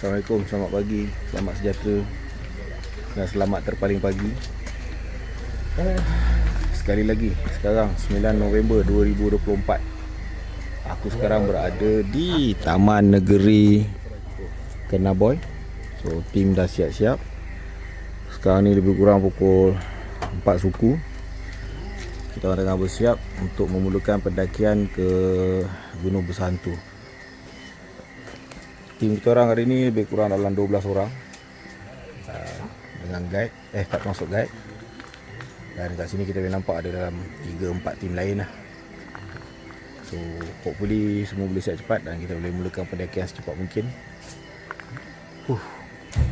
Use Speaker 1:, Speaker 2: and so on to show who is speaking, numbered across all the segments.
Speaker 1: Assalamualaikum, selamat pagi, selamat sejahtera dan selamat terpaling pagi. Sekali lagi, sekarang 9 November 2024. Aku sekarang berada di Taman Negeri Kenaboy. So, tim dah siap-siap. Sekarang ni lebih kurang pukul 4 suku. Kita orang tengah bersiap untuk memulakan pendakian ke Gunung Bersantu. Tim kita orang hari ni lebih kurang dalam 12 orang dengan guide, tak masuk guide. Dan kat sini kita boleh nampak ada dalam 3-4 tim lain lah. So hopefully semua boleh siap cepat dan kita boleh mulakan pendakian secepat mungkin. 4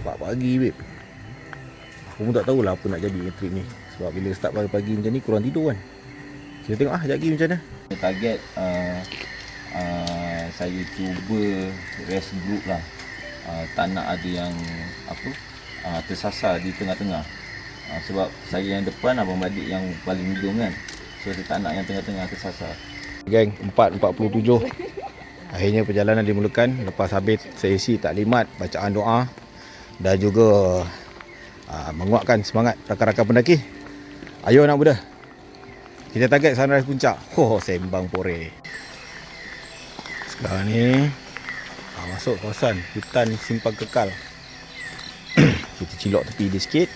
Speaker 1: pagi babe. Aku pun tak tahulah apa nak jadi trip ni. Sebab bila start pagi-pagi macam ni kurang tidur kan. Kita tengok sekejap lagi macam mana.
Speaker 2: Target saya cuba rest group lah. Tak nak ada yang tersasar di tengah-tengah. Sebab saya yang depan, abang Badik yang paling hujung kan. So saya tak nak yang tengah-tengah tersasar.
Speaker 1: Geng, 4.47 akhirnya perjalanan dimulakan. Lepas habis sesi taklimat, bacaan doa dan juga menguatkan semangat rakan-rakan pendaki. Ayo anak muda, kita target sunrise puncak. Sembang pore. Sekarang ni masuk kawasan hutan simpang kekal. Kita cilok tepi dia sikit.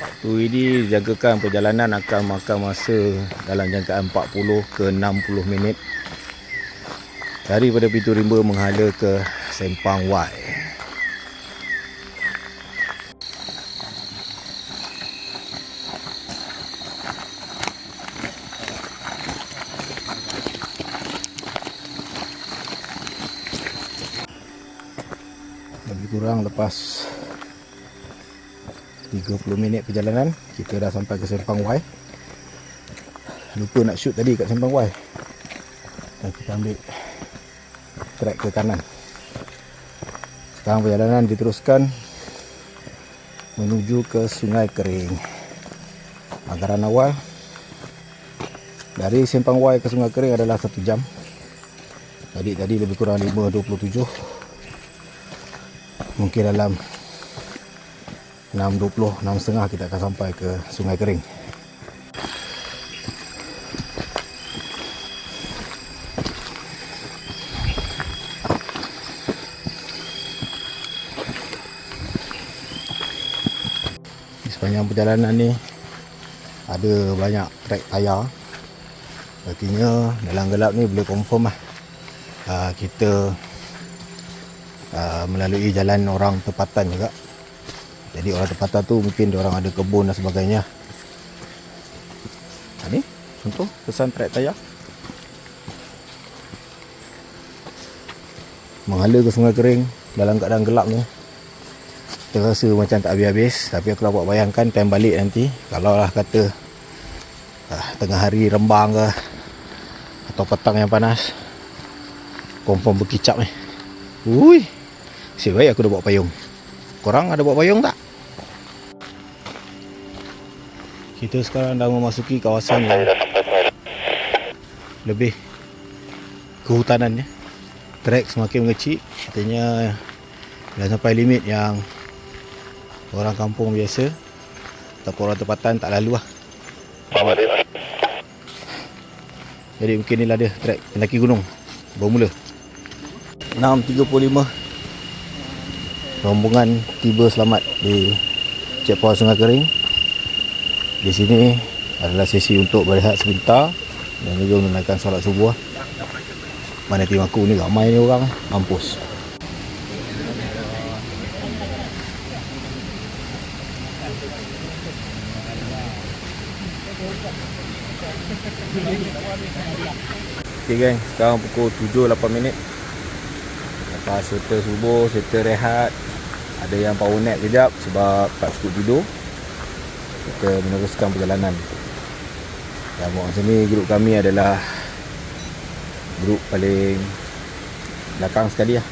Speaker 1: Waktu ini dijangkakan perjalanan akan makan masa dalam jangkaan 40 ke 60 minit daripada Pintu Rimba menghala ke Sempang Y. Lebih kurang lepas 30 minit perjalanan, kita dah sampai ke Sempang Y. Lupa nak shoot tadi kat Sempang Y. Dan kita ambil trek ke kanan. Sekarang perjalanan diteruskan menuju ke Sungai Kering. Anggaran awal dari Sempang Y ke Sungai Kering adalah 1 jam. Tadi lebih kurang 5.27. Mungkin dalam 6.20, 6.30 kita akan sampai ke Sungai Kering. Di sepanjang perjalanan ni ada banyak trek tayar. Artinya dalam gelap ni boleh confirm lah kita melalui jalan orang tempatan juga. Jadi orang tempatan tu mungkin diorang ada kebun dan sebagainya. Ni contoh pesan trek tayar. Menghala ke Sungai Kering dalam keadaan gelap ni terasa macam tak habis-habis. Tapi aku dapat bayangkan time balik nanti, kalau lah kata tengah hari rembang ke atau petang yang panas, confirm berkicap ni. Asyik baik aku dah bawa payung. Korang ada bawa payung tak? Kita sekarang dah memasuki kawasan yang lebih kehutanannya. Trek semakin mengecil. Artinya dah sampai limit yang orang kampung biasa ataupun orang tempatan tak lalu lah. Jadi mungkin inilah dia trek pendaki gunung bermula. 6.35 rombongan tiba selamat di checkpoint Sungai Kering. Di sini adalah sesi untuk berehat sebentar dan juga menunaikan solat subuh. Mana tim aku ni ramai ni orang, mampus. Okay gang, sekarang pukul 7.08 minit. Lepas serta subuh, serta rehat, ada yang power nap kejap sebab tak cukup tidur. Kita meneruskan perjalanan. Dan buat macam ni, grup kami adalah grup paling belakang sekali lah.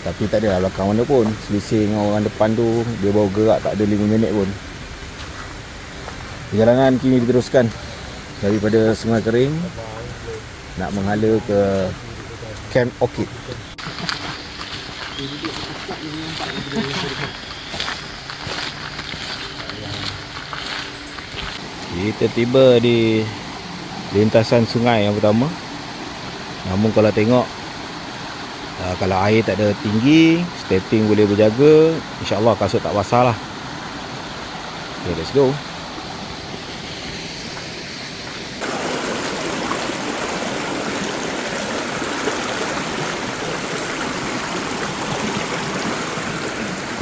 Speaker 1: Tapi tak adalah belakang mana pun, selisih dengan orang depan tu, dia baru gerak tak ada 5 minit pun. Perjalanan kini diteruskan daripada Sungai Kering nak menghala ke Camp Orchid. Kita tiba di lintasan sungai yang pertama. Namun kalau tengok, kalau air tak ada tinggi, stepping boleh berjaga, InsyaAllah kasut tak basah lah. Okay, let's go.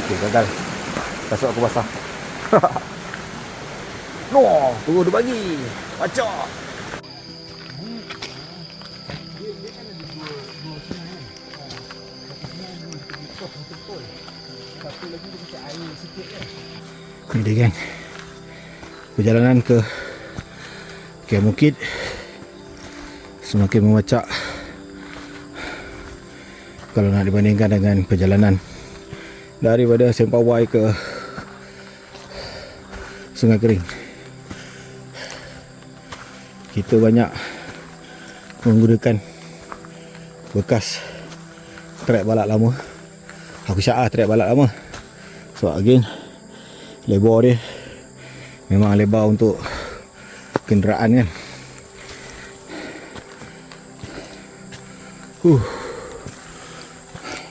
Speaker 1: Okay, gagal. Kasut aku basah. No, tunggu dia bagi. Baca. Ni dia geng, perjalanan ke Camp Orchid semakin memacak kalau nak dibandingkan dengan perjalanan daripada Sempawai ke Sungai Kering. Kita banyak menggunakan bekas trek balak lama. Aku syak trek balak lama. So again, lebar dia memang lebar untuk kenderaan kan.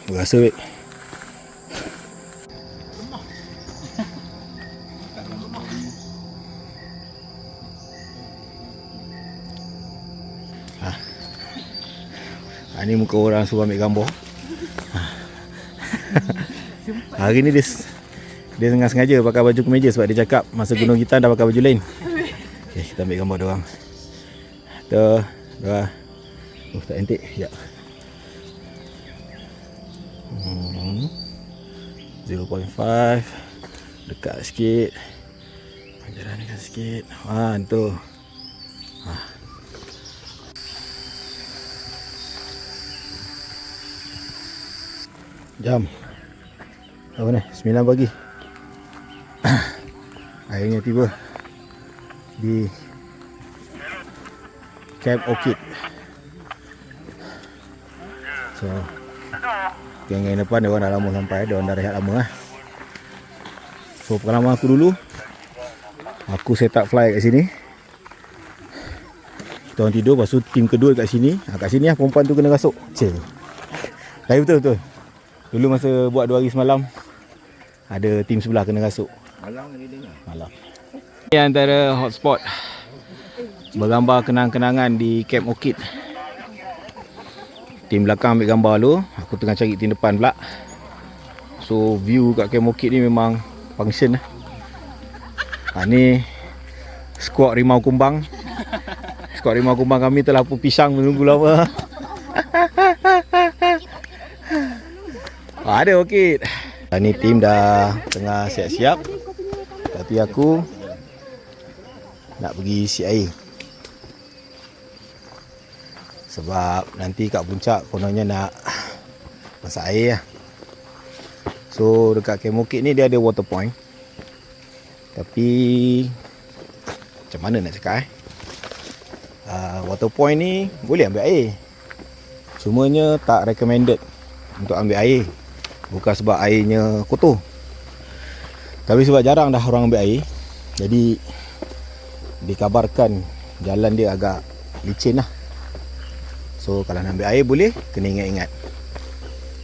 Speaker 1: Berasa wek. Ini muka orang suruh ambil gambar. Hari ni dia sengaja pakai baju kemeja sebab dia cakap masa gunung kita dah pakai baju lain. Okay, kita ambil gambar dia orang. Satu, dua. Tak entik. Sekejap. 0.5. Dekat sikit. Jalan dekat sikit. Tu. Jam apa ni? 9 pagi. Akhirnya tiba di Camp Orchid. So geng-geng depan dia orang dah lama sampai, dia orang dah rehat lama lah. So pengalaman aku dulu, aku set up fly kat sini. Kita orang tidur, lepas tu tim kedua kat sini. Kat sini lah perempuan tu kena rasuk. Cik. Tapi betul-betul dulu masa buat 2 hari semalam, ada tim sebelah kena rasuk.
Speaker 2: Malam ni dengar.
Speaker 1: Malam. Ini antara hotspot bergambar kenang-kenangan di Camp Orchid. Tim belakang ambil gambar dulu, aku tengah cari tim depan pula. So view kat Camp Orchid ni memang function lah. Ni squad rimau kumbang. Squad rimau kumbang kami telah pun pisang menunggu lama. Ada Orchid. Ni tim dah tengah siap-siap. Tapi aku nak pergi isi air. Sebab nanti kat puncak kononnya nak masak air lah. So dekat Camp Orchid ni dia ada water point. Tapi macam mana nak cakap water point ni boleh ambil air. Cumanya tak recommended untuk ambil air. Bukan sebab airnya kotor, tapi sebab jarang dah orang ambil air. Jadi dikabarkan jalan dia agak licin lah. So kalau nak ambil air boleh, kena ingat-ingat.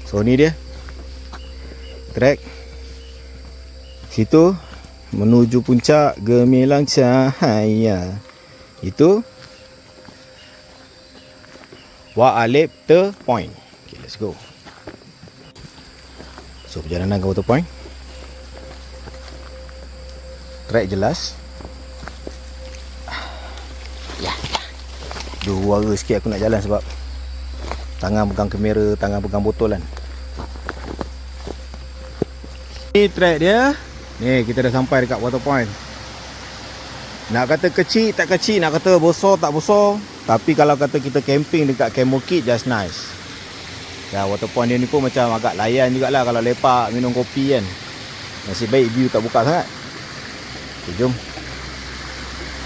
Speaker 1: So ni dia trek situ menuju puncak Gemilang Cahaya. Itu Wak Alip The Point. Okay, let's go. So perjalanan ke water point, trek jelas. Ya, dua warga sikit aku nak jalan sebab tangan pegang kamera, tangan pegang botol kan. Ni trek dia. Ni kita dah sampai dekat water point. Nak kata kecil tak kecil, nak kata besar tak besar, tapi kalau kata kita camping dekat Camp Orchid, just nice. Ya, water point dia ni pun macam agak layan jugalah kalau lepak minum kopi kan. Nasib baik view tak buka sangat. Okay, jom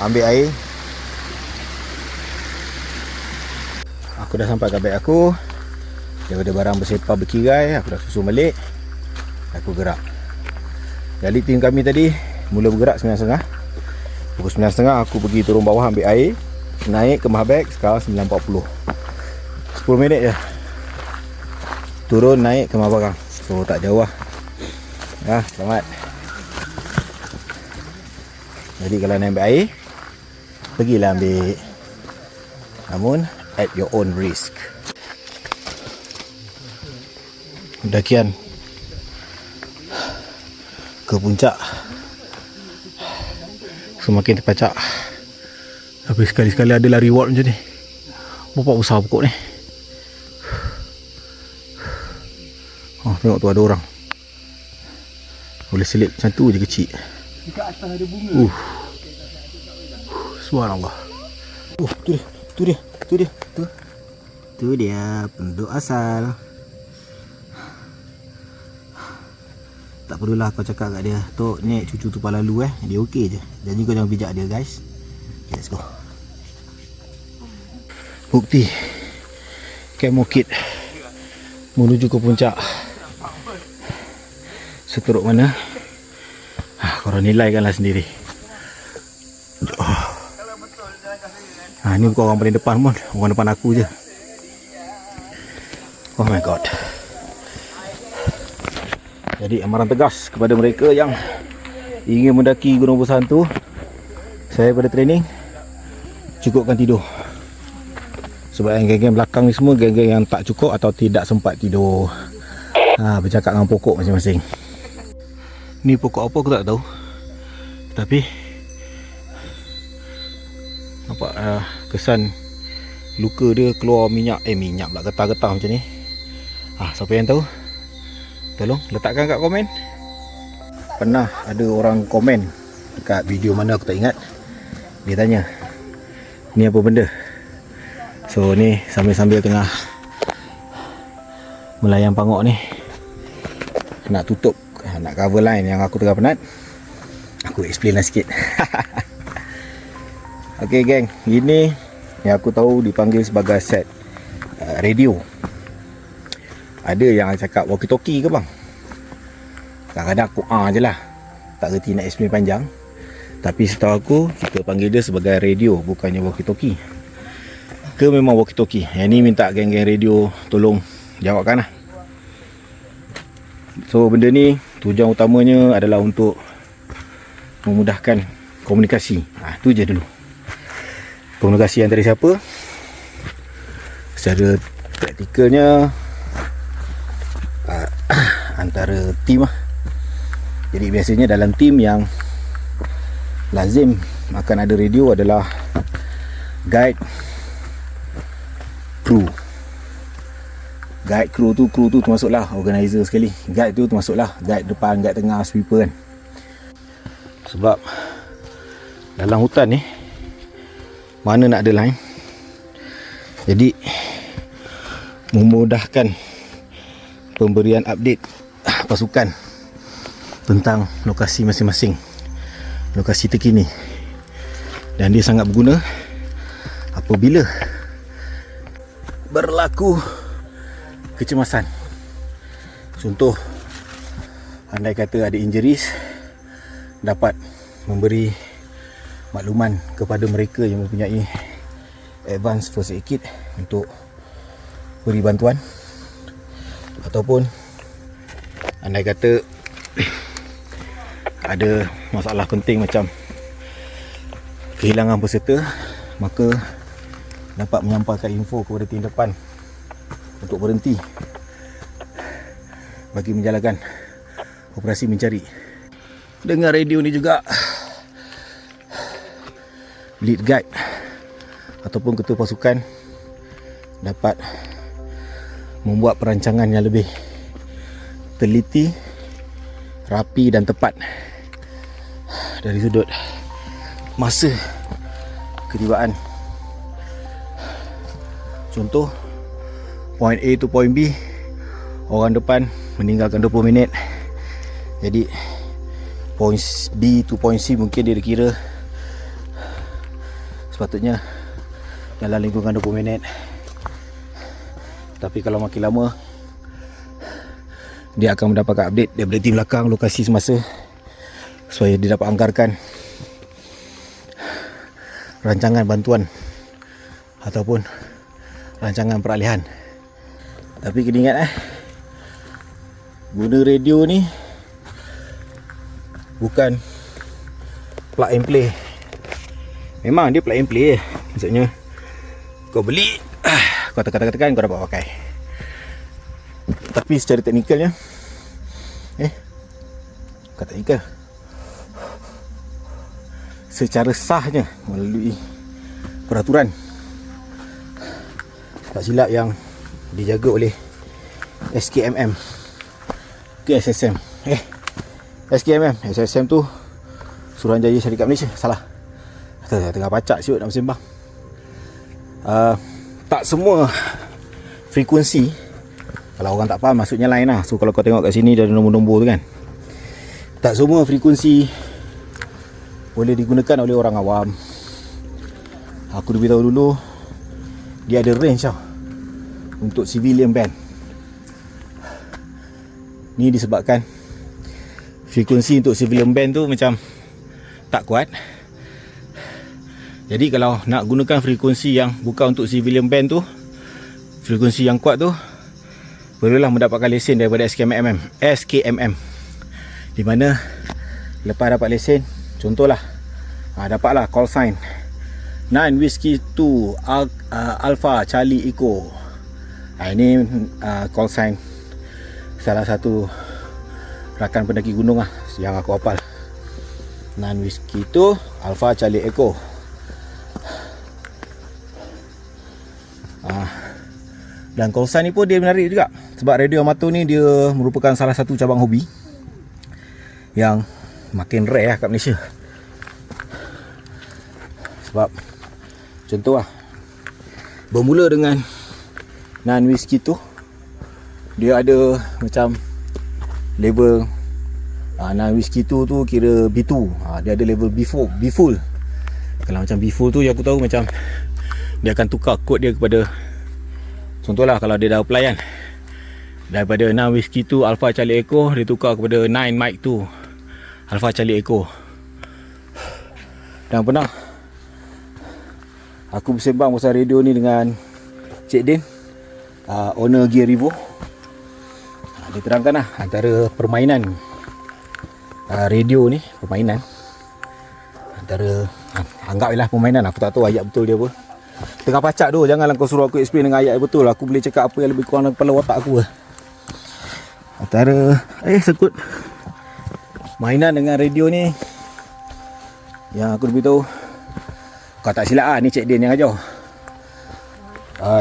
Speaker 1: ambil air. aku dah sampai kat beg aku. Daripada barang bersepah berkirai, aku dah susun balik. Aku gerak. Jadi tim kami tadi mula bergerak 9.30. Pukul 9.30 aku pergi turun bawah ambil air, naik ke Mahabek. Sekarang 9.40, 10 minit je turun naik ke Mabarang. So tak jauh lah. Ya, selamat. Jadi kalau nak ambil air, pergilah ambil, namun at your own risk. Pendakian ke puncak semakin terpacak, tapi sekali-sekali adalah reward macam ni. Berapa besar pokok ni. Oh, tengok tu ada orang. Boleh selip macam tu je kecil. Dekat atas ada bunga. Subhanallah. Tu dia penduduk asal. Tak perlulah kau cakap kat dia, Tok, Nek, cucu tu palalu dia okey je. Janji kau jangan bijak dia, guys. Okay, let's go. Bukti Camp Orchid menuju ke puncak. Seteruk mana? Korang nilaikanlah sendiri. Ni bukan orang paling depan pun, orang depan aku je. Oh my god. Jadi amaran tegas kepada mereka yang ingin mendaki Gunung Bersantu, saya pada training, cukupkan tidur. Sebab yang geng-geng belakang ni semua geng-geng yang tak cukup atau tidak sempat tidur. Bercakap dengan pokok masing-masing. Ni pokok apa aku tak tahu, tapi nampak kesan luka dia keluar minyak pula, getah-getah macam ni. Siapa yang tahu, tolong letakkan kat komen. Pernah ada orang komen dekat video mana aku tak ingat. Dia tanya, ni apa benda? So ni sambil-sambil tengah melayang pangok ni, nak tutup, nak cover line yang aku tengah penat, aku explain lah sikit. Ok geng, ini yang aku tahu dipanggil sebagai set radio. Ada yang cakap walkie-talkie ke bang? Kadang-kadang aku je lah, tak reti nak explain panjang. Tapi setahu aku, kita panggil dia sebagai radio, bukannya walkie-talkie. Ke memang walkie-talkie? Yang ni minta geng-geng radio tolong jawabkan lah. So benda ni tujuan utamanya adalah untuk memudahkan komunikasi. Tu je dulu. Komunikasi antara siapa? Secara praktikalnya antara tim lah. Jadi biasanya dalam tim yang lazim akan ada radio adalah guide, crew. Guide, crew tu termasuklah organizer sekali. Guide tu termasuklah guide depan, guide tengah, sweeper kan. Sebab dalam hutan ni mana nak ada line. Jadi memudahkan pemberian update pasukan tentang lokasi masing-masing, lokasi terkini. Dan dia sangat berguna apabila berlaku kecemasan. Contoh, andai kata ada injuries, dapat memberi makluman kepada mereka yang mempunyai advance first aid kit untuk beri bantuan. Ataupun andai kata ada masalah penting macam kehilangan peserta, maka dapat menyampaikan info kepada tim depan untuk berhenti bagi menjalankan operasi mencari. Dengan radio ni juga, lead guide ataupun ketua pasukan dapat membuat perancangan yang lebih teliti, rapi dan tepat dari sudut masa ketibaan. Contoh, point A to point B, orang depan meninggalkan 20 minit. Jadi point B to point C mungkin dia dikira sepatutnya dalam lingkungan 20 minit. Tapi kalau makin lama, dia akan mendapatkan update daripada tim belakang lokasi semasa, supaya dia dapat anggarkan rancangan bantuan ataupun rancangan peralihan. Tapi kena ingat guna radio ni bukan plug and play. Memang dia plug and play je. Maksudnya kau beli, kau tekan-tekan kau dapat pakai. Tapi secara teknikalnya bukan teknikal, secara sahnya melalui peraturan tak silap yang dijaga oleh SKMM ke SSM. SKMM tu Suruhanjaya Syarikat Malaysia. Salah, tengah pacak siut nak bersembang. Tak semua frekuensi, kalau orang tak faham maksudnya lain lah. So kalau kau tengok kat sini dia ada nombor-nombor tu kan, tak semua frekuensi boleh digunakan oleh orang awam. Aku dah beritahu dulu, dia ada range tau untuk civilian band. Ni disebabkan frekuensi untuk civilian band tu macam tak kuat. Jadi kalau nak gunakan frekuensi yang bukan untuk civilian band tu, frekuensi yang kuat tu, perlulah mendapatkan lesen daripada SKMM. Di mana lepas dapat lesen, contohlah dapatlah call sign 9 Whiskey 2 Alpha Charlie Echo. Ini call sign salah satu rakan pendaki gunung yang aku hafal. 9 Whiskey 2 Alpha Charlie Echo. Dan call sign ni pun dia menarik juga, sebab radio amatur ni dia merupakan salah satu cabang hobi yang makin rare kat Malaysia. Sebab contoh bermula dengan 9 Whiskey tu, dia ada macam level 9 Whiskey tu kira B2. Dia ada level B4, B full. Kalau macam B full tu yang aku tahu macam dia akan tukar kod dia kepada, contohlah kalau dia dah apply kan, daripada 9 Whiskey 2 Alpha Charlie Echo, dia tukar kepada 9 Mike 2 Alpha Charlie Echo. Dan pernah aku bersembang pasal radio ni dengan Cik Din, owner Gear Revo. Dia terangkan antara permainan radio ni, permainan antara anggaplah permainan, aku tak tahu ayat betul dia apa. Tengah pacak tu, janganlah kau suruh aku explain dengan ayat betul. Aku boleh cakap apa yang lebih kurang dalam kepala otak aku. Antara sekut mainan dengan radio ni yang aku lebih tahu, kau tak silap ni Cik Din yang ajar.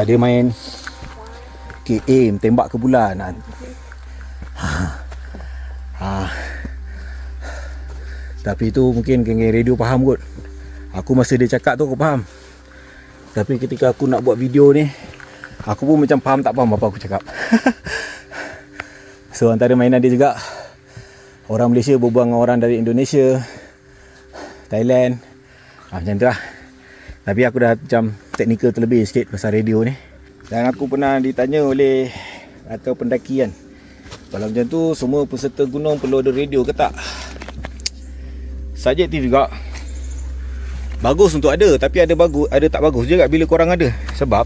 Speaker 1: Dia main aim, tembak ke bulan. Tapi tu mungkin geng radio faham kot. Aku masa dia cakap tu aku faham. Tapi ketika aku nak buat video ni, aku pun macam faham tak faham apa aku cakap. So antara mainan dia juga, orang Malaysia berbual dengan orang dari Indonesia, Thailand, macam tu lah. Tapi aku dah macam teknikal terlebih sikit pasal radio ni. Dan aku pernah ditanya oleh atau pendaki kan, kalau macam tu semua peserta gunung perlu ada radio ke tak? Subjektif juga. Bagus untuk ada, tapi ada bagus, ada tak bagus juga bila korang ada. Sebab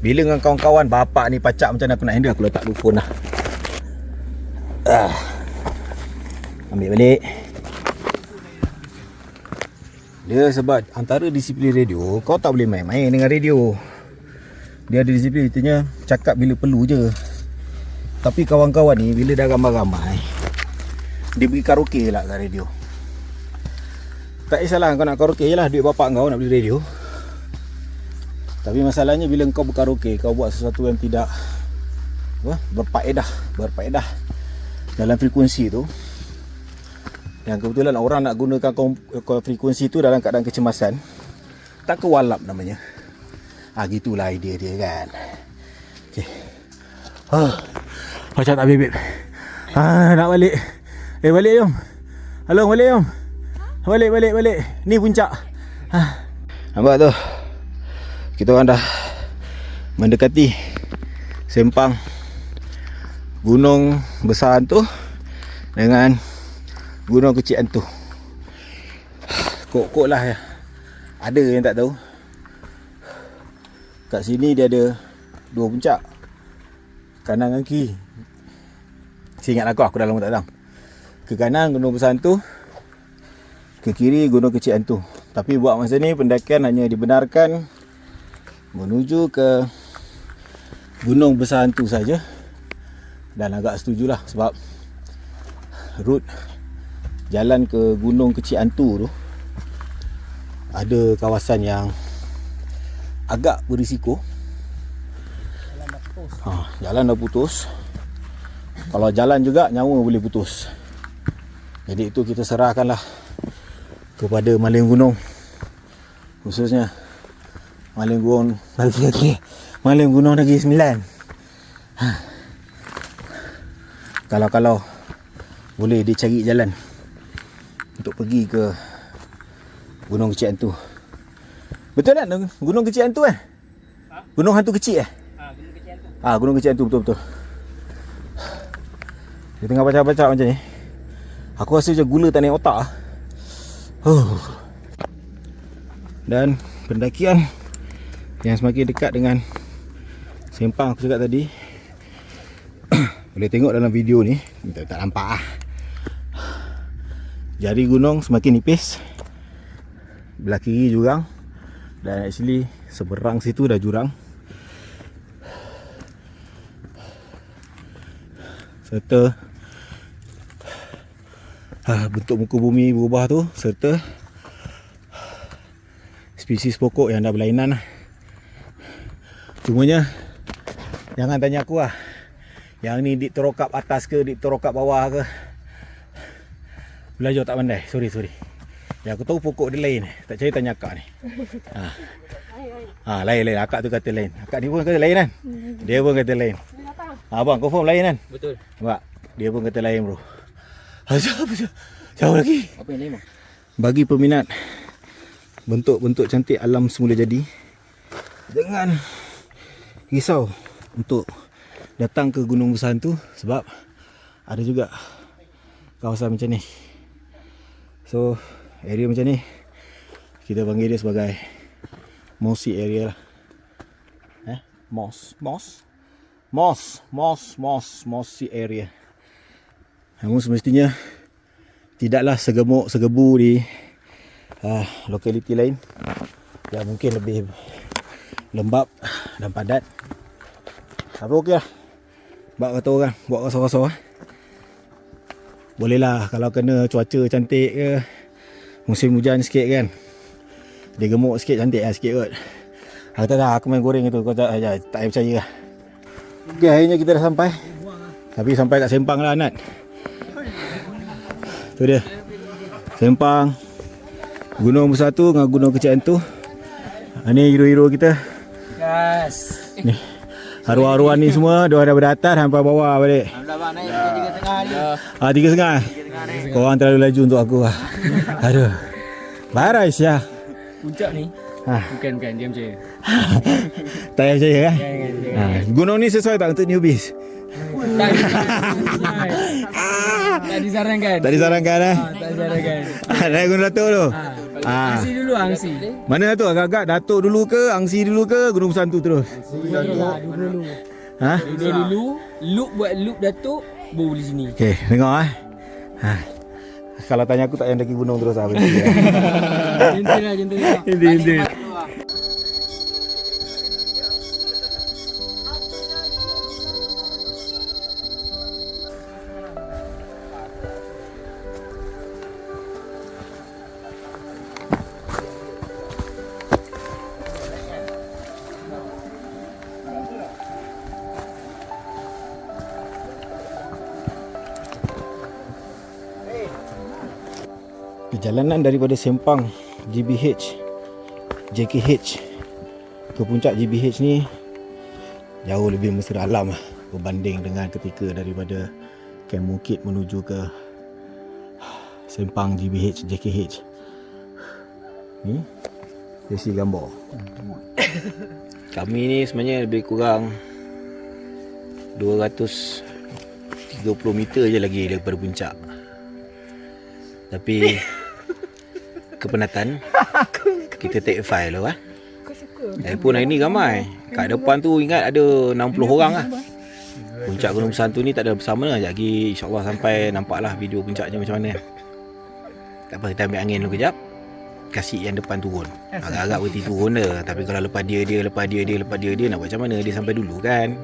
Speaker 1: bila dengan kawan-kawan bapak ni pacak macam mana aku nak handle, aku letak dulu phone lah. Ambil balik. Dia sebab antara disiplin radio, kau tak boleh main-main dengan radio. Dia ada disiplin, katanya cakap bila perlu je. Tapi kawan-kawan ni bila dah ramai-ramai, dia pergi karaoke lah kat radio. Tak kisahlah kau nak karaoke je lah, duit bapak kau nak beli radio. Tapi masalahnya bila kau berkaraoke, kau buat sesuatu yang tidak berfaedah dalam frekuensi tu, yang kebetulan orang nak gunakan frekuensi tu dalam keadaan kecemasan, tak kewalap namanya. Gitulah idea dia kan. Okay. Macam tak bebek. Nak balik. Balik jom. Halo, balik jom. Balik. Ni puncak. Nampak tu? Kita orang dah mendekati sempang Gunung Besar Hantu dengan Gunung Kecil Hantu. Kok-kok lah ya. Ada yang tak tahu. Kat sini dia ada 2 puncak, kanan dan kiri. Seingat aku dah lama tak datang. Ke kanan Gunung Besar Hantu, ke kiri Gunung Kecil Hantu. Tapi buat masa ni pendakian hanya dibenarkan menuju ke Gunung Besar Hantu saja. Dan agak setujulah sebab route jalan ke Gunung Kecil Hantu tu ada kawasan yang agak berisiko. Jalan dah putus. Kalau jalan juga nyawa boleh putus. Jadi itu kita serahkanlah kepada Maling Gunung, khususnya Maling Gunung Maling Gunung Negeri Sembilan. Kalau boleh dia cari jalan untuk pergi ke Gunung Kecil Hantu. Betul tak Gunung Kecil Hantu kan? Gunung Hantu kecil
Speaker 3: Gunung Kecil Hantu.
Speaker 1: Gunung Kecil Hantu betul-betul. Dia tengah baca-baca macam ni, aku rasa macam gula tak naik otak. Dan pendakian yang semakin dekat dengan sempang aku cakap tadi, boleh tengok dalam video ni, tak nampak lah. Jari gunung semakin nipis. Belah kiri jurang. Dan actually seberang situ dah jurang. Serta bentuk muka bumi berubah tu, serta spesies pokok yang dah berlainan lah. Cumanya jangan tanya aku lah, yang ni dik terokap atas ke dik terokap bawah ke. Belajar tak pandai. Sorry. Yang aku tahu pokok dia lain. Tak cari tanya akak ni. Lain. Akak tu kata lain. Akak ni pun kata lain kan? Dia pun kata lain. Abang confirm lain kan?
Speaker 3: Betul.
Speaker 1: Nampak? Dia pun kata lain bro. Jauh lagi.
Speaker 3: Apa yang lain bang?
Speaker 1: Bagi peminat bentuk-bentuk cantik alam semula jadi, jangan risau untuk datang ke Gunung Besar tu, sebab ada juga kawasan macam ni. So area macam ni kita panggil dia sebagai mossy area lah. Mossy area. Namun semestinya tidaklah segemuk segebu di lokaliti lain yang mungkin lebih lembab dan padat. Tapi okey lah, bak kata orang buat rasa-rasa. Boleh lah kalau kena cuaca cantik ke, musim hujan sikit kan, dia gemuk sikit, cantik lah sikit kot. Aku tak tahu, aku main goreng itu, kau tak payah percaya lah. Okay, akhirnya kita dah sampai. Tapi sampai kat Sempang lah Nat. Tu dia Sempang, Gunung Besar tu dengan Gunung Kecil Hantu. Ni hero-hero kita.
Speaker 3: Yes.
Speaker 1: Ni arwah-arwah ni semua dia dah beratas sampai bawah balik.
Speaker 3: Alhamdulillah bang, naik 3.5 ni.
Speaker 1: 3.5. Korang terlalu laju untuk aku lah. Aduh. Barai Syah.
Speaker 3: Puncak ni. Bukan diam je.
Speaker 1: Tak payah percaya kan?
Speaker 3: Jangan.
Speaker 1: Gunung ni sesuai tak untuk newbies?
Speaker 3: Tak disarankan.
Speaker 1: Tak disarankan
Speaker 3: Tak disarankan.
Speaker 1: Naik Gunung Datuk tu.
Speaker 3: Angsi dulu, angsi.
Speaker 1: Mana tu agak-agak Datuk dulu ke, Angsi dulu ke, Gunung Besar tu terus?
Speaker 3: Dulu. Dulu. Loop buat loop Datuk, baru boleh sini.
Speaker 1: Okey, tengok Kalau tanya aku tak payah daki gunung terus lah.
Speaker 3: Jentil lah.
Speaker 1: Jentil. Perjalanan daripada Sempang JKH ke puncak GBH ni jauh lebih mesra alam lah berbanding dengan ketika daripada Kem Bukit menuju ke Sempang JKH. Ni sesi gambar. Kami ni sebenarnya lebih kurang 230 meter je lagi daripada puncak. Tapi kepenatan kita take file lah. Pun hari ni ramai. Kat depan tu ingat ada 60 orang lah. Puncak Gunung Bersatu ni tak ada bersama lah. Sekejap lagi insyaAllah sampai nampak lah video puncaknya macam mana. Tak apa, kita ambil angin dulu kejap. Kasih yang depan turun. Agak-agak berhenti turun dah. Tapi kalau lepas dia nak buat macam mana? Dia sampai dulu kan.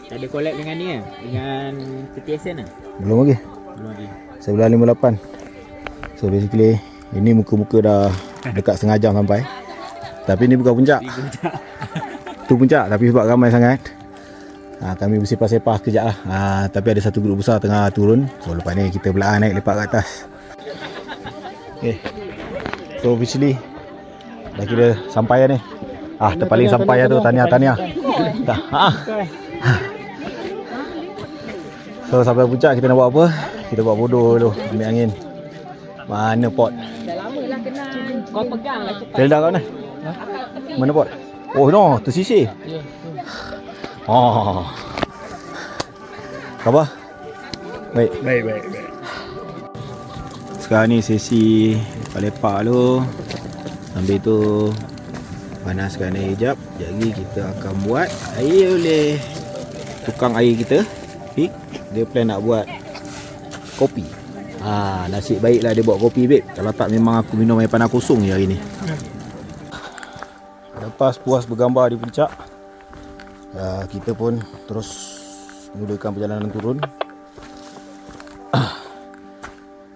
Speaker 3: Ada collab dengan ni kan? Dengan TTSN lah?
Speaker 1: Belum lagi.
Speaker 3: Belum lagi.
Speaker 1: Sebelah 58. So basically ini muka-muka dah dekat setengah jam sampai. Tapi ni bukan puncak. Tu puncak tapi sebab ramai sangat. Kami bersepah-sepah kejap lah. Tapi ada satu grup besar tengah turun. So lepas ni kita belah naik lepak kat atas. Okay. So officially dah kira sampai lah ni. Terpaling sampai lah tu. Tahniah. Dah. So sampai puncak kita nak buat apa? Kita buat bodoh dulu, ambil angin. Mana pot?
Speaker 3: Dah lama lah kenal. Kau pegang lah cepat.
Speaker 1: Felda kat mana? Mana pot? Oh no, tersisih.
Speaker 3: Ya.
Speaker 1: Khabar? Baik. Sekarang ni sesi lepak dulu. Sambil tu panaskan air jap. Sekejap lagi kita akan buat air oleh tukang air kita. Dia plan nak buat kopi. Nasib baiklah dia buat kopi, babe. Kalau tak memang aku minum air panas kosong je hari ni. Lepas puas bergambar di puncak, kita pun terus mulakan perjalanan turun.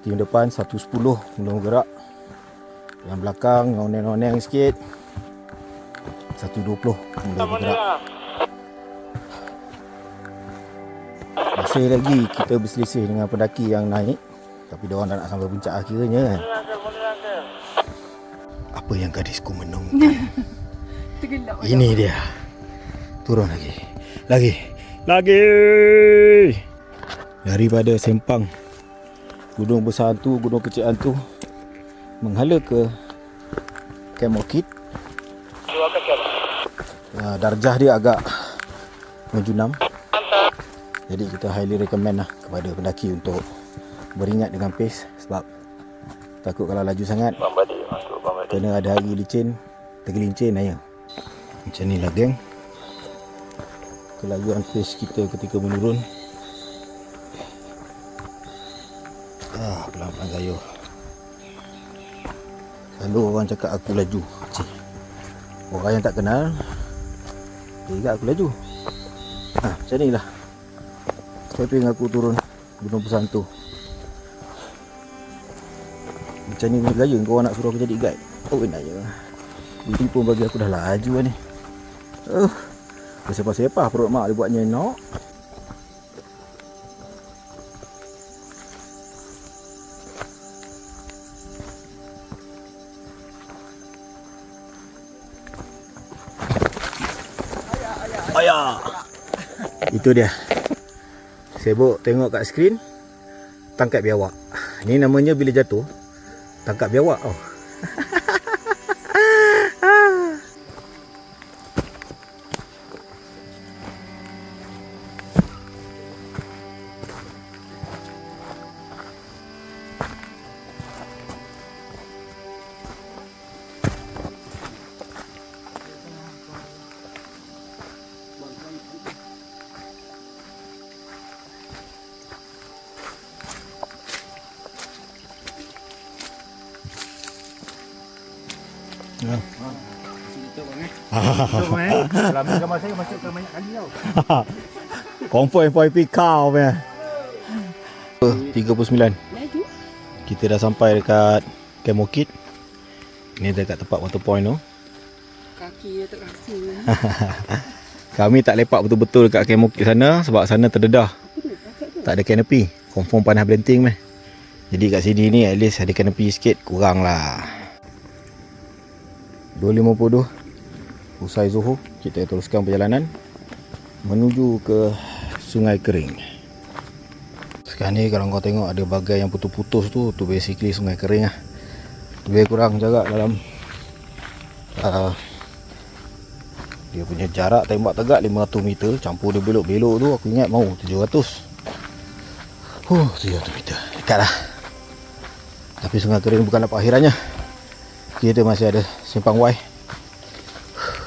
Speaker 1: Tim depan 110 mula bergerak. Yang belakang oneng-oneng sikit 120 mula bergerak. Masih lagi kita berselisih dengan pendaki yang naik. Tapi diorang dah nak sampai puncak akhirnya kan. Apa yang gadisku menunggu. Ini dia. Turun lagi. Lagi. Daripada Sempang, Gunung Besar Hantu, Gunung Kecil Hantu, menghala ke Camp Orchid. Darjah dia agak menjunam. Jadi kita highly recommend lah kepada pendaki untuk beringat dengan pace. Sebab takut kalau laju sangat kena ada hari licin, tergelincir naya. Macam ni lah geng kelajuan pace kita ketika menurun. Pelan-pelan gayuh. Selalu orang cakap aku laju. Orang yang tak kenal dia ingat aku laju. Macam ni lah stepping aku turun Gunung Besar Hantu. Macam ni punya gaya kau nak suruh aku jadi guide. Enak je. Ini pun bagi aku dah laju lah ni. Bersepah-sepah perut mak dia buatnya nak. Ayah. Itu dia. Sibuk tengok kat skrin, tangkap biawak. Ni namanya bila jatuh tangkap biawak tau. Kalau ambil gambar saya masukkan banyak kali tau. Confirm FYP kau punya. 39. Kita dah sampai dekat Camp Orchid. Ni dekat tempat water point tu.
Speaker 3: Kaki dia terasa.
Speaker 1: Kami tak lepak betul-betul dekat Camp Orchid sana sebab sana terdedah. Tak ada canopy. Confirm panas belenting meh. Jadi kat sini ni at least ada canopy sikit, kurang lah. 2.52 usai Zuhur, kita teruskan perjalanan menuju ke Sungai Kering. Sekarang ni kalau kau tengok ada bagai yang putus-putus tu basically Sungai Kering lah. Lebih kurang jarak dalam dia punya jarak tembak tegak 500 meter, campur dia belok-belok tu aku ingat mau 700. 700 meter, dekat lah. Tapi Sungai Kering bukanlah perakhirannya. Kita masih ada Simpang Y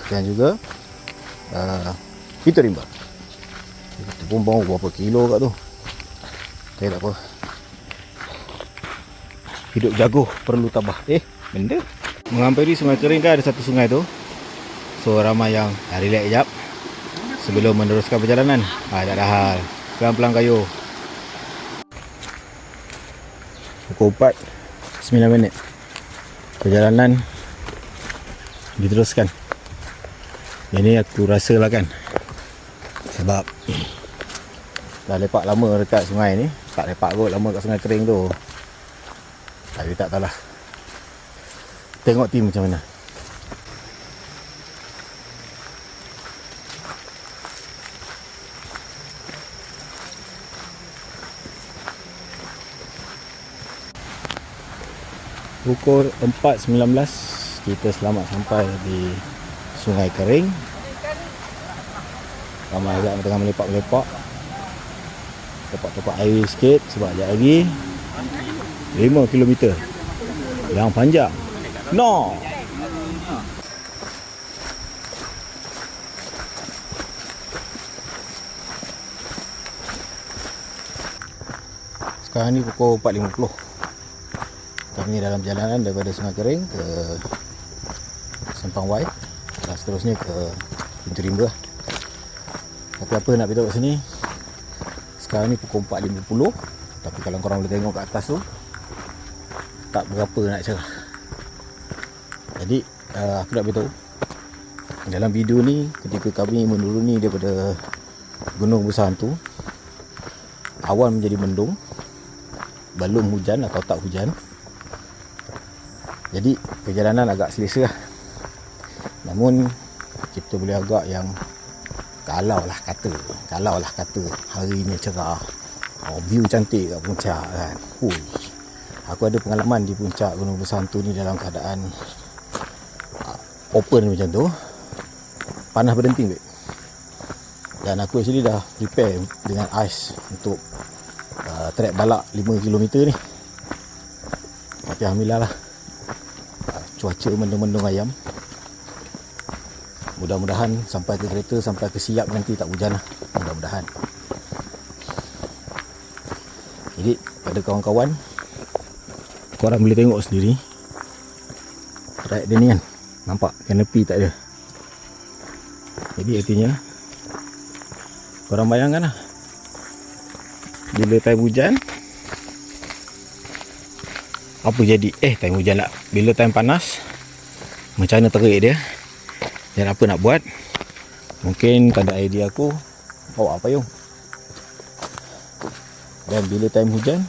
Speaker 1: dan juga Pintu Rimba. Kita pun bawa berapa kilo kat tu. Tapi tak apa, hidup jago perlu tabah. Benda menghampiri Sungai Kering kan ada satu sungai tu. So ramai yang relax sekejap sebelum meneruskan perjalanan. Tak ada hal, pelan-pelan kayu. Pukul 4 9 minit perjalanan diteruskan. Ini aku rasa lah kan, sebab dah lepak lama dekat sungai ni. Tak lepak kot lama kat Sungai Kering tu. Tapi tak tahulah, tengok tim macam mana. Pukul 4.19 kita selamat sampai di Sungai Kering. Ramai agak tengah melepak-melepak, tempat-tempat air sikit sebab sekejap lagi 5 km yang panjang. No. Sekarang ni pukul 4.50. Kami dalam perjalanan daripada Sungai Kering ke Simpang Y dan seterusnya ke Pintu Rimba. Tapi apa nak beritahu kat sini, sekarang ni pukul 4.50. Tapi kalau korang boleh tengok kat atas tu, tak berapa nak cerah. Jadi aku nak beritahu, dalam video ni ketika kami menuruni daripada Gunung Busan tu, awan menjadi mendung, belum hujan atau tak hujan. Jadi perjalanan agak selesa lah. Namun kita boleh agak yang kalau lah kata hari ni cerah, view cantik kat puncak kan. Aku ada pengalaman di puncak Gunung Besantu ni dalam keadaan open macam tu, panas berdenting. Dan aku actually dah prepare dengan ais untuk trek balak 5 km ni. Tapi alhamdulillah lah, cuaca mendung-mendung ayam. Mudah-mudahan sampai ke kereta, sampai ke Siap nanti tak hujan lah. Mudah-mudahan. Jadi pada kawan-kawan, korang boleh tengok sendiri track dia ni kan, nampak canopy tak ada. Jadi artinya korang bayangkan lah, bila time hujan apa jadi? Time hujan lah. Bila time panas, macam mana terik dia? Dan apa nak buat? Mungkin tak ada idea aku, bawa payung. Dan bila time hujan,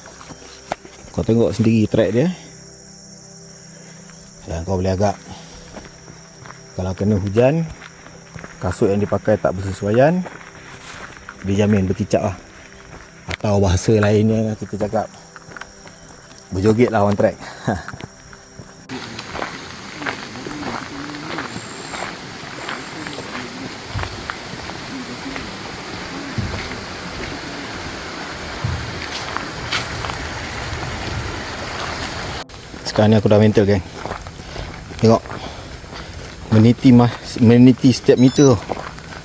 Speaker 1: kau tengok sendiri track dia. Dan kau boleh agak, kalau kena hujan, kasut yang dipakai tak bersesuaian, dijamin berkicap lah. Atau bahasa lainnya kita cakap, berjoget lah on track. Sekarang ni aku dah mental geng. Tengok, meniti setiap meter.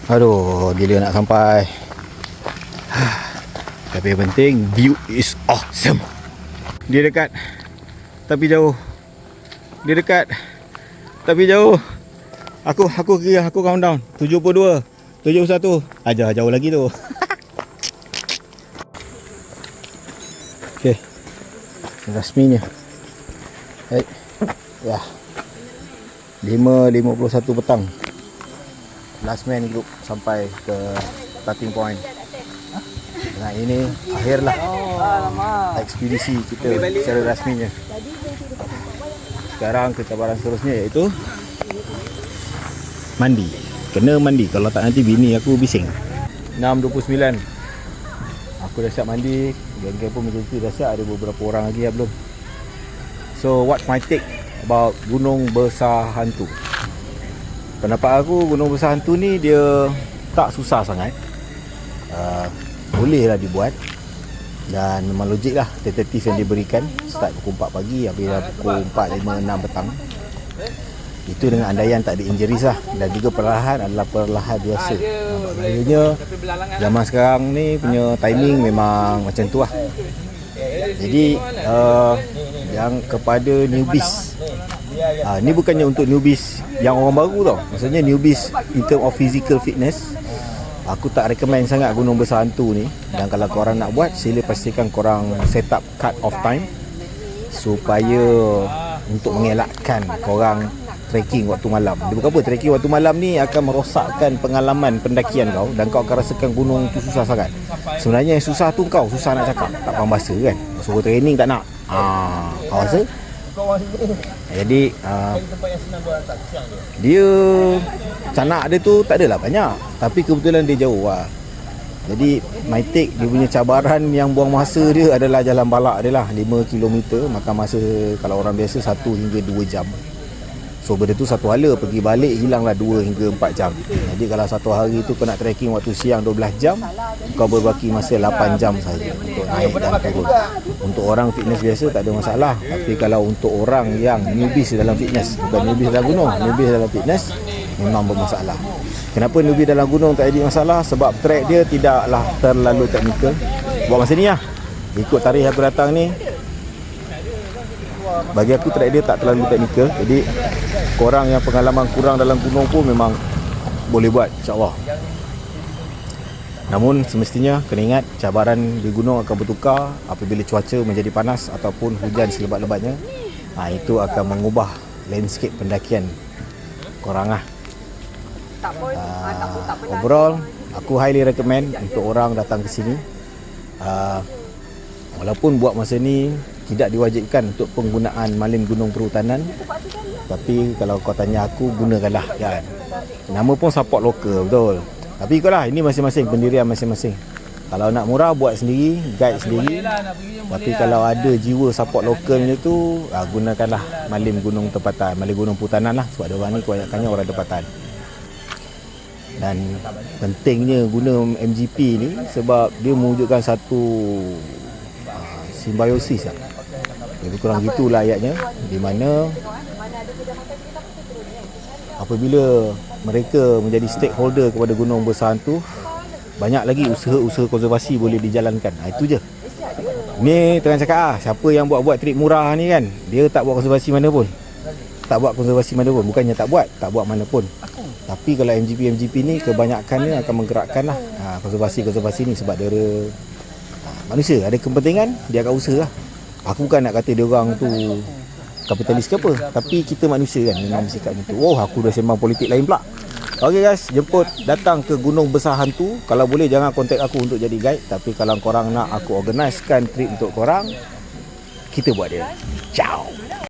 Speaker 1: Aduh, gila nak sampai. Tapi yang penting, view is awesome. Dia dekat tapi jauh. Dia dekat Tapi jauh. Aku kira, aku count down. 72, 71. Ajar jauh lagi tu. Okey. Rasminya. Baik. Wah. 5.51 petang. Last man group sampai ke starting point. Nah, ini akhirlah ekspedisi kita secara rasminya. Sekarang ke cabaran seterusnya iaitu mandi. Kena mandi, kalau tak nanti bini aku bising. 6.29. Aku dah siap mandi. Geng-geng pun macam tu dah siap. Ada beberapa orang lagi yang belum. So what's my take about Gunung Besar Hantu? Pendapat aku, Gunung Besar Hantu ni dia tak susah sangat. Bolehlah dibuat. Dan memang logik lah tentatif yang diberikan. Start pukul 4 pagi, habis dah pukul 4, 5, 6 petang. Itu dengan andaian tak ada injuries lah. Dan juga perlahan adalah perlahan biasa. Maksudnya zaman sekarang ni punya timing memang macam tu lah. Jadi yang kepada newbies, ni bukannya untuk newbies yang orang baru tau. Maksudnya newbies in term of physical fitness, aku tak recommend sangat Gunung Besar Hantu ni. Dan kalau korang nak buat, sila pastikan korang set up cut off time supaya untuk mengelakkan korang trekking waktu malam. Dia bukan apa, trekking waktu malam ni akan merosakkan pengalaman pendakian kau. Dan kau akan rasakan gunung tu susah sangat. Sebenarnya yang susah tu kau, susah nak cakap, tak faham bahasa kan. Suruh training tak nak. Kau rasa? Jadi dia canak dia tu tak adalah banyak, tapi kebetulan dia jauh lah. Jadi my take, dia punya cabaran yang buang masa dia adalah jalan balak dia lah. 5 km makan masa kalau orang biasa 1 hingga 2 jam. So benda tu satu hala, pergi balik hilanglah 2 hingga 4 jam. Jadi kalau satu hari tu kau nak trekking waktu siang 12 jam, kau berbaki masa 8 jam saja untuk naik dan turun. Untuk orang fitness biasa tak ada masalah. Tapi kalau untuk orang yang newbies dalam fitness, bukan newbies dalam gunung, newbies dalam fitness, memang bermasalah. Kenapa newbie dalam gunung tak ada masalah? Sebab trek dia tidaklah terlalu teknikal. Buat masa ni lah, ikut tarikh aku datang ni, bagi aku trek dia tak terlalu teknikal. Jadi korang yang pengalaman kurang dalam gunung pun memang boleh buat, insyaAllah. Namun semestinya kena ingat, cabaran di gunung akan bertukar apabila cuaca menjadi panas ataupun hujan selebat-lebatnya. Itu akan mengubah landscape pendakian korang lah. Overall, aku highly recommend untuk orang datang ke sini. Walaupun buat masa ni tidak diwajibkan untuk penggunaan malin gunung perhutanan, tapi kalau kau tanya aku, gunakanlah kan. Nama pun support lokal, betul. Tapi ikutlah, ini masing-masing, pendirian masing-masing. Kalau nak murah, buat sendiri, guide sendiri. Tapi kalau ada jiwa support lokalnya tu, gunakanlah malin gunung tempatan, malin gunung perhutanan lah. Sebab orang ni kebanyakannya orang tempatan. Dan pentingnya guna MGP ni sebab dia mewujudkan satu simbiosis lah. Lebih kurang gitulah ayatnya, di mana apabila mereka menjadi stakeholder kepada Gunung Besar Hantu, banyak lagi usaha-usaha konservasi boleh dijalankan. Itu je. Ni tengah cakap siapa yang buat trip murah ni kan, dia tak buat konservasi mana pun. Bukannya tak buat mana pun. Tapi kalau MGP ni kebanyakannya akan menggerakkan lah konservasi ni sebab dia manusia ada kepentingan, dia akan usaha lah. Aku bukan nak kata dia orang tu kapitalis ke apa, tapi kita manusia kan memang bersikap macam tu. Aku dah sembang politik lain pula. Okay guys, jemput datang ke Gunung Besar Hantu. Kalau boleh jangan kontak aku untuk jadi guide, tapi kalau korang nak aku organisekan trip untuk korang, kita buat dia. Ciao.